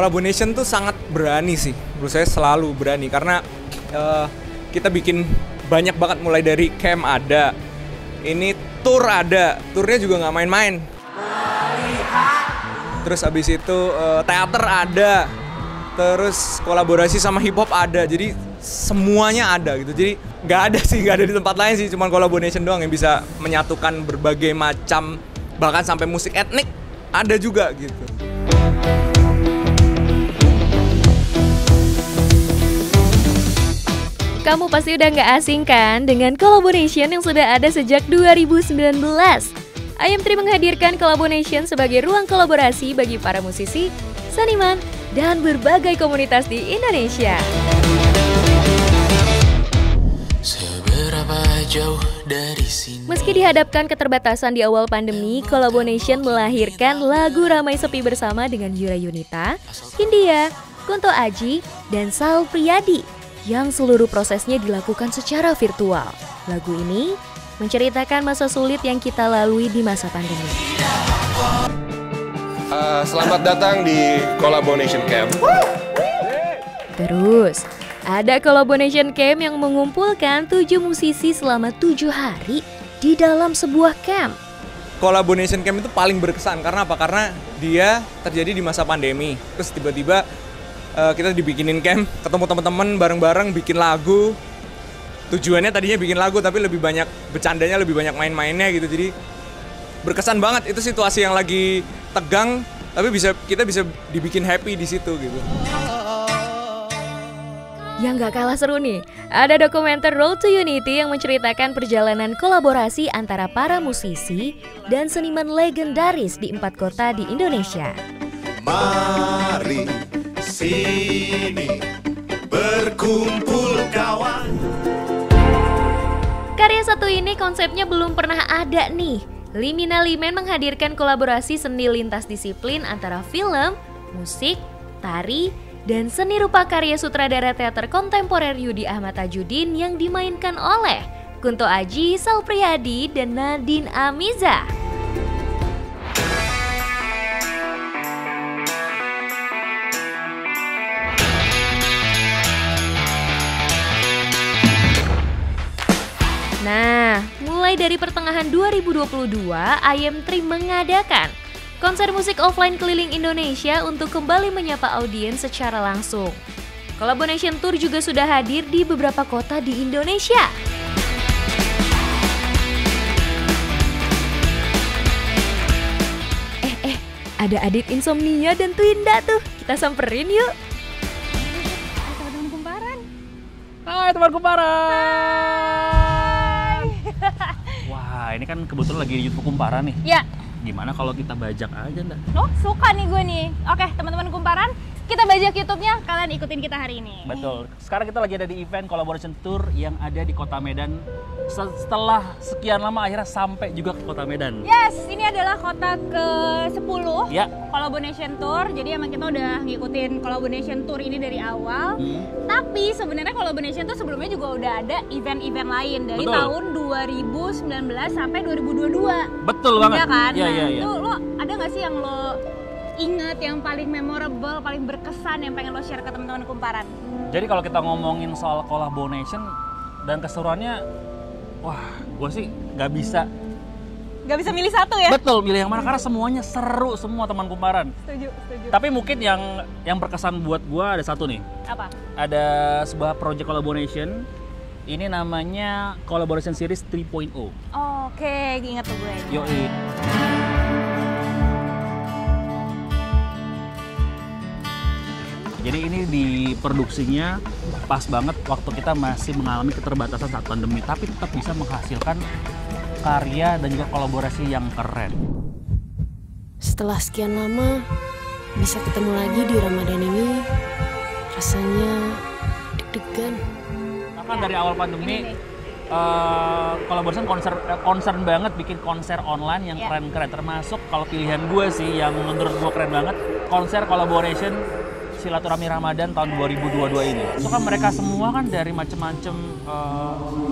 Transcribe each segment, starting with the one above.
Collaboration tuh sangat berani sih, menurut saya selalu berani karena kita bikin banyak banget, mulai dari camp ada, ini tour ada, turnya juga nggak main-main. Terus abis itu teater ada, terus kolaborasi sama hip hop ada, jadi semuanya ada gitu. Jadi nggak ada di tempat lain sih, cuma collaboration doang yang bisa menyatukan berbagai macam, bahkan sampai musik etnik ada juga gitu. Kamu pasti udah nggak asing kan dengan collaboration yang sudah ada sejak 2019. IM3 menghadirkan collaboration sebagai ruang kolaborasi bagi para musisi, seniman, dan berbagai komunitas di Indonesia. Meski dihadapkan keterbatasan di awal pandemi, collaboration melahirkan lagu Ramai Sepi bersama dengan Yura Yunita, Hindia, Kunto Aji, dan Sal Priadi, yang seluruh prosesnya dilakukan secara virtual. Lagu ini menceritakan masa sulit yang kita lalui di masa pandemi. Selamat datang di Collaboration Camp. Terus, ada Collaboration Camp yang mengumpulkan 7 musisi selama 7 hari di dalam sebuah camp. Collaboration Camp itu paling berkesan karena apa? Karena dia terjadi di masa pandemi. Terus tiba-tiba kita dibikinin camp, ketemu teman-teman bareng-bareng bikin lagu. Tujuannya tadinya bikin lagu tapi lebih banyak bercandanya, lebih banyak main-mainnya gitu. Jadi berkesan banget, itu situasi yang lagi tegang tapi kita bisa dibikin happy di situ gitu. Yang gak kalah seru nih, ada dokumenter Road to Unity yang menceritakan perjalanan kolaborasi antara para musisi dan seniman legendaris di 4 kota di Indonesia. Mari sini berkumpul kawan. Karya satu ini konsepnya belum pernah ada nih. Limina Limen menghadirkan kolaborasi seni lintas disiplin antara film, musik, tari, dan seni rupa karya sutradara teater kontemporer Yudi Ahmad Tajudin yang dimainkan oleh Kunto Aji, Sal Priadi, dan Nadine Amiza. Nah, mulai dari pertengahan 2022, IM3 mengadakan konser musik offline keliling Indonesia untuk kembali menyapa audiens secara langsung. Collaboration Tour juga sudah hadir di beberapa kota di Indonesia. Ada Adit Insomnia dan Twinda tuh. Kita samperin yuk. Teman-teman kumparan. Hai teman kumparan. Wah, ini kan kebetulan lagi di YouTube Kumparan nih. Ya. Gimana kalau kita bajak aja, Nda? Loh, suka nih gue nih. Oke, teman-teman kumparan, kita bajak YouTube-nya, kalian ikutin kita hari ini. Betul. Sekarang kita lagi ada di event Collaboration Tour yang ada di Kota Medan. Setelah sekian lama akhirnya sampai juga ke Kota Medan. Yes, ini adalah kota ke-10 Ya. Collaboration Tour. Jadi emang kita udah ngikutin Collaboration Tour ini dari awal. Tapi sebenarnya Collaboration Tour sebelumnya juga udah ada event-event lain dari Betul. tahun 2019 sampai 2022. Betul banget. Iya kan? Iya, Nah, iya, iya. itu lo ada nggak sih yang lo ingat, yang paling memorable, paling berkesan, yang pengen lo share ke teman-teman kumparan? Jadi kalau kita ngomongin soal collaboration dan keseruannya, wah, gue sih nggak bisa. Gak bisa milih satu ya? Betul, milih yang mana karena semuanya seru semua teman kumparan. Setuju, setuju. Tapi mungkin yang berkesan buat gue ada satu nih. Apa? Ada sebuah project collaboration. Ini namanya Collaboration Series 3.0. Oke, ingat tuh gue. Yoi. Jadi ini diproduksinya pas banget waktu kita masih mengalami keterbatasan saat pandemi, tapi tetap bisa menghasilkan karya dan juga kolaborasi yang keren. Setelah sekian lama, bisa ketemu lagi di Ramadan ini, rasanya deg-degan. Bahkan dari awal pandemi, collaboration concern banget bikin konser online yang keren-keren. Termasuk kalau pilihan gue sih yang menurut gue keren banget, konser collaboration Silaturahmi Ramadan tahun 2022 ini. Itu kan mereka semua kan dari macam-macam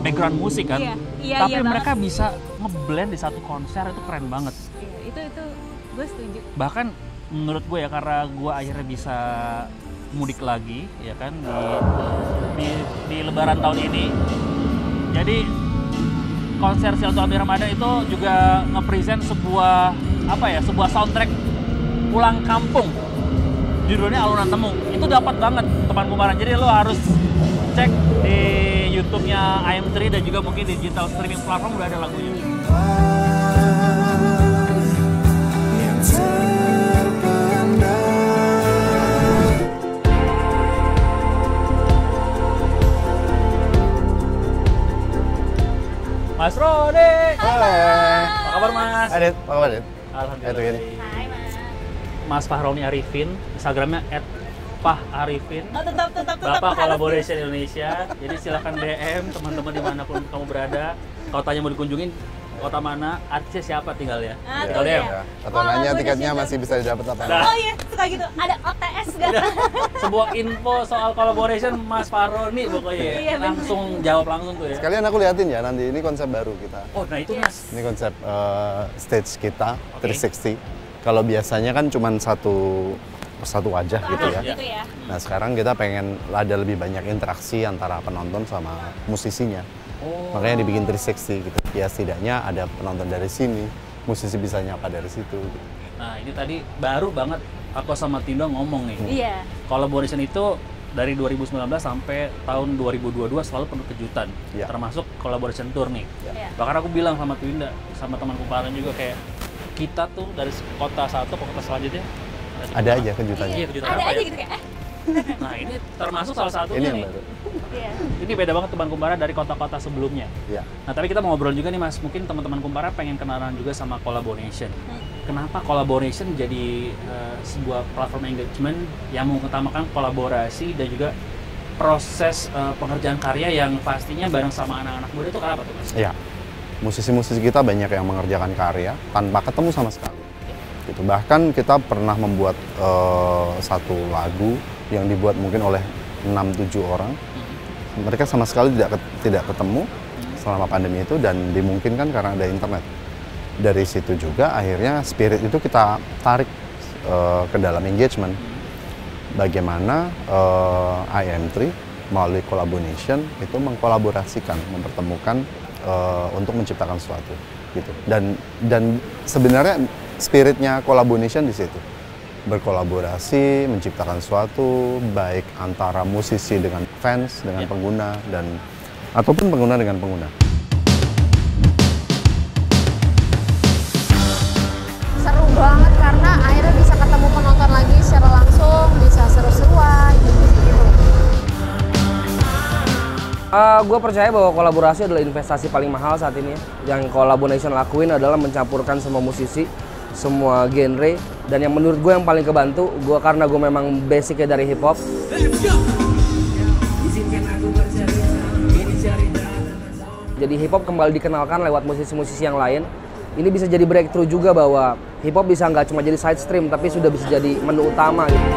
background musik kan. Iya, Tapi iya mereka bisa ngeblend di satu konser, itu keren banget. Iya, itu gue setuju. Bahkan menurut gue ya, karena gue akhirnya bisa mudik lagi ya kan di Lebaran tahun ini. Jadi konser Silaturahmi Ramadan itu juga nge-present sebuah sebuah soundtrack pulang kampung. Judulnya Alunan Temu. Itu dapat banget teman kumparan. Jadi lo harus cek di YouTube-nya IM3 dan juga mungkin digital streaming platform udah ada lagunya. Mas Roni. Apa kabar Mas? Adit, apa kabar Adit? Alhamdulillah. Hai Mas Fahroni Arifin, Instagramnya @faharifin. Bapak Collaboration Indonesia. Jadi silahkan DM teman-teman dimanapun kamu berada. Kalau tanya mau dikunjungin kota mana, artisnya siapa tinggal ya. Tinggal DM. Atau nanya tiketnya masih bisa didapat apa? Oh iya, suka gitu. Ada OTS gak? Sebuah info soal collaboration Mas Fahroni pokoknya. Iya, langsung jawab langsung tuh ya. Sekalian aku liatin ya, nanti ini konsep baru kita. Oh, nah itu Mas. Ini konsep stage kita, 360. Kalau biasanya kan cuma satu wajah gitu ya. Gitu ya. Nah sekarang kita pengen ada lebih banyak interaksi antara penonton sama musisinya. Makanya dibikin 360 gitu. Ya setidaknya ada penonton dari sini, musisi bisa nyapa dari situ. Gitu. Nah ini tadi baru banget aku sama Tindo ngomong nih. Iya. Collaboration itu dari 2019 sampai tahun 2022 selalu penuh kejutan. Ya. Termasuk collaboration tour nih. Ya. Bahkan aku bilang sama Twinda, sama teman kumparan juga kayak kita tuh dari kota satu ke kota selanjutnya Ada aja kejutannya. Iya, kejutan Ada apa aja ya? gitu kayak Nah ini termasuk salah satunya Ini yang nih. baru. Iya. Ini beda banget teman kumparan dari kota-kota sebelumnya. Ya. Nah tapi kita mau ngobrol juga nih Mas, mungkin teman-teman kumparan pengen kenalan juga sama collaboration. Kenapa collaboration jadi sebuah platform engagement yang mengutamakan kolaborasi dan juga proses pengerjaan karya yang pastinya bareng sama anak-anak muda itu kenapa tuh Mas? Iya. Musisi-musisi kita banyak yang mengerjakan karya tanpa ketemu sama sekali. Gitu. Bahkan kita pernah membuat satu lagu yang dibuat mungkin oleh 6-7 orang. Mereka sama sekali tidak ketemu selama pandemi itu dan dimungkinkan karena ada internet. Dari situ juga akhirnya spirit itu kita tarik ke dalam engagement. Bagaimana IM3 melalui collaboration itu mengkolaborasikan, mempertemukan untuk menciptakan sesuatu gitu. Dan sebenarnya spiritnya collaboration di situ. Berkolaborasi, menciptakan sesuatu baik antara musisi dengan fans, dengan pengguna dan ataupun pengguna dengan pengguna. Seru banget karena akhirnya bisa ketemu penonton lagi secara langsung, bisa seru-seruan gitu. Gue percaya bahwa kolaborasi adalah investasi paling mahal saat ini. Yang collaboration lakuin adalah mencampurkan semua musisi, semua genre, dan yang menurut gue yang paling kebantu, karena gue memang basicnya dari hip hop. Jadi hip hop kembali dikenalkan lewat musisi-musisi yang lain. Ini bisa jadi breakthrough juga bahwa hip hop bisa nggak cuma jadi side stream, tapi sudah bisa jadi menu utama gitu.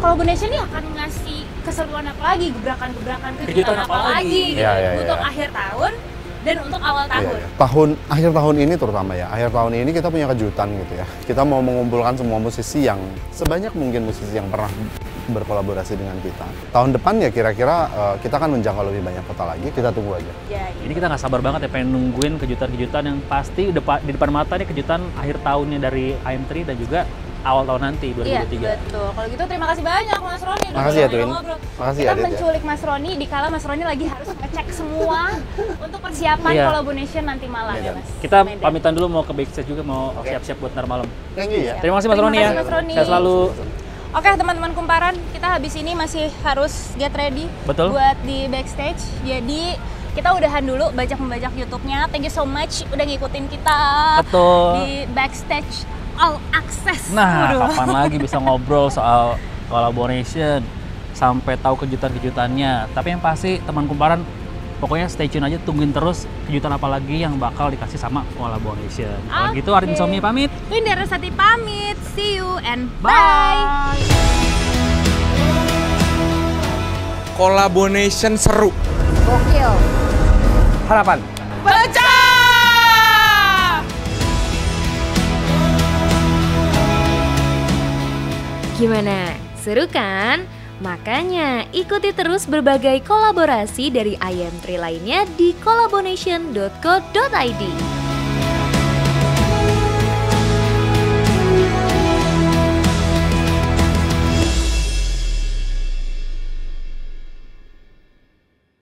Collaboration ini akan ngasih keseruan apa lagi, gebrakan-gebrakan kejutan apa lagi gitu, untuk akhir tahun dan untuk awal tahun. Akhir tahun ini terutama ya. Akhir tahun ini kita punya kejutan gitu ya. Kita mau mengumpulkan semua musisi yang sebanyak mungkin musisi yang pernah berkolaborasi dengan kita. Tahun depan ya kira-kira kita akan menjangkau lebih banyak kota lagi. Kita tunggu aja. Ya, Ini kita nggak sabar banget ya pengen nungguin kejutan-kejutan yang pasti di depan mata nih, kejutan akhir tahunnya dari IM3 dan juga awal tahun nanti 2023. Iya, betul. Kalau gitu terima kasih banyak Mas Roni. Makasih ya Twin. Makasih Kita Adit ya. menculik Mas Roni dikala Mas Roni lagi harus ngecek semua untuk persiapan collaboration nanti malam ya Mas. Kita pamitan dulu mau ke backstage juga, mau siap-siap buat ntar malam. Thank you ya. Terima kasih Mas Roni ya. Mas Roni. Saya selalu. Oke teman-teman kumparan, kita habis ini masih harus get ready buat di backstage. Jadi kita udahan dulu membajak YouTube-nya. Thank you so much udah ngikutin kita di backstage all access. Nah, kapan lagi bisa ngobrol soal collaboration sampai tahu kejutan-kejutannya. Tapi yang pasti teman kumparan pokoknya stay tune aja, tungguin terus kejutan apa lagi yang bakal dikasih sama collaboration. Kalau gitu Arif Insomnia pamit. Winda Rasati pamit. See you and bye. Collaboration seru. Gokil. Harapan. Baca! Gimana? Seru kan? Makanya ikuti terus berbagai kolaborasi dari IM3 lainnya di collaboration.co.id.